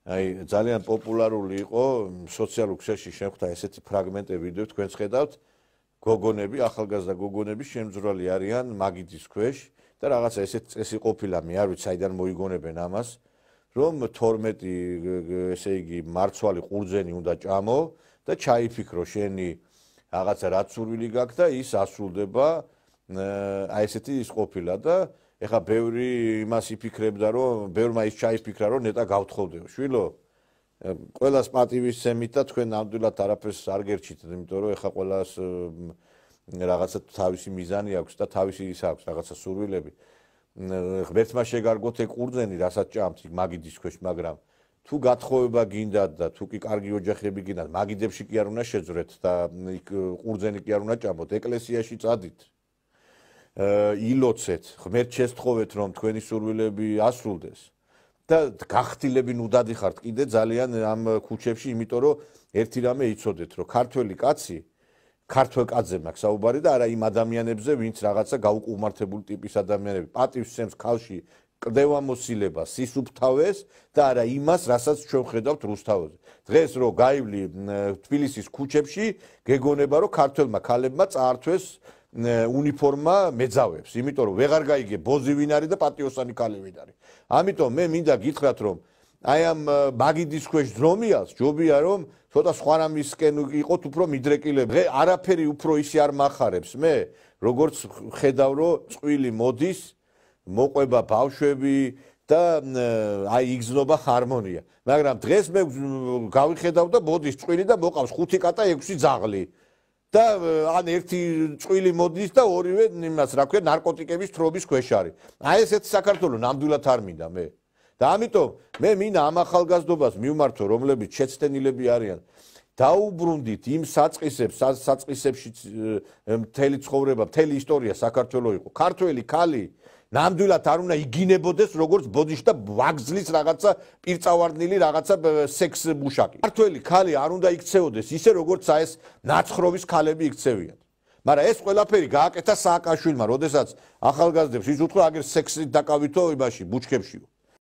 აი ძალიან პოპულარული იყო სოციალურ ქსელში შეხვდა ესეთი ფრაგმენტები ვიდეო თქვენს ხედავთ გოგონები ახალგაზრდა გოგონები შემძვრალი არიან მაგიდის ქვეშ და რაღაცა ესეთი წესი ყოფილა მე არ ვიცი საიდან მოიგონებენ ამას რომ 12 ესე იგი მარცვალი ყურძენი უნდა ჭამო და ჩაიფიქრო შენი რაღაცა რაც სურვილი გაქვს და ის ასრულდება აი ესეთი ის ყოფილა და ეხა ბევრი იმას იფიქრებდა რომ ბევრმა ის ჩაიფიქრა რომ ნეტა გავთხოვდეო შვილო ყველას პატივისცემით და თქვენ ნამდვილად არაფერს არ გერჩით იმიტომ რომ ეხა ყველას რაღაცა თავისი მიზანი აქვს და თავისი ის აქვს რაღაცა სურვილები ღმერთმა შეგარგოთ ეგ ყურძენი რასაც ჭამთ მაგიდის ქვეშ მაგრამ თუ გათხოვება გინდათ და თუ კი კარგი ოჯახები გინდათ მაგიდებში კი არ უნდა შეძვრეთ და ყურძენი კი არ უნდა ჭამოთ ეკლესიაში წადით ილოცეთ ღმერთ შესთხოვეთ რომ თქვენი სურვილები ასრულდეს და გახტილები ნუდადი ხართ კიდე ძალიან ამ ქუჩებში იმიტომ რომ ერთი რამე იცოდეთ რომ ქართველი კაცი ქართველ კაცზე მაქვს საუბარი და არა იმ ადამიანებზე ვინც რაღაცა გაუკუმართებული ტიპის ადამიანები პატივს სცემს ქალში კლდევამოსილებას სისუფთავეს და არა იმას რასაც ჩვენ ხედავთ რუსთავაზე დღეს რო გაივლი თბილისის ქუჩებში გეგონება რომ ქართველმა ქალებმა წაართვეს უნიფორმა მეძავებს იმიტომ რომ ვეღარ გაიგე ბოზი ვინ არის და პატიოსანი ქალი ვინ არის ამიტომ მე მინდა გითხრათ რომ აი ამ მაგიდის ქვეშ ძრომიალს ჯობია რომ ცოტა სხვა რამისკენ იყოთ უფრო მიდრეკილები არაფერი უფრო ისე არ მახარებს მე როგორც ხედავ რომ წვილი მოდის მოყვება ბავშვები და აი იგზნობა ჰარმონია მაგრამ დღეს მე გავიხედავ და მოდის წვილი და მოყავს 5 კატა 6 ძაღლი და ან ერთი წვილი მოდის და ორივე იმას რა ქვია ნარკოტიკების თრობის ქვეშ არის აი ესეთი საქართველოს ნამდვილად არ მინდა მე და ამიტომ მე მინდა ამ ახალგაზრდობას მივმართო რომლებიც შეცდენილები არიან დაუბრუნდით იმ საწყისებში მთელი ცხოვრება მთელი ისტორია საქართველოს იყო ქართველი ქალი ნამდვილად არ უნდა იგინებოდეს როგორც ბოდიში და ვაგზლის რაღაცა პირწავარდნილი რაღაცა სექს მუშაკი ქართველი ქალი არ უნდა იქცეოდეს ისე როგორც აი ეს ნაცხროვის ქალები იქცევიან მაგრამ ეს ყველაფერი გააკეთა სააკაშვილმა როდესაც ახალგაზრდებს ის უთხრა აგერ სექსით დაკავითო იმაში ბუჩქებშიო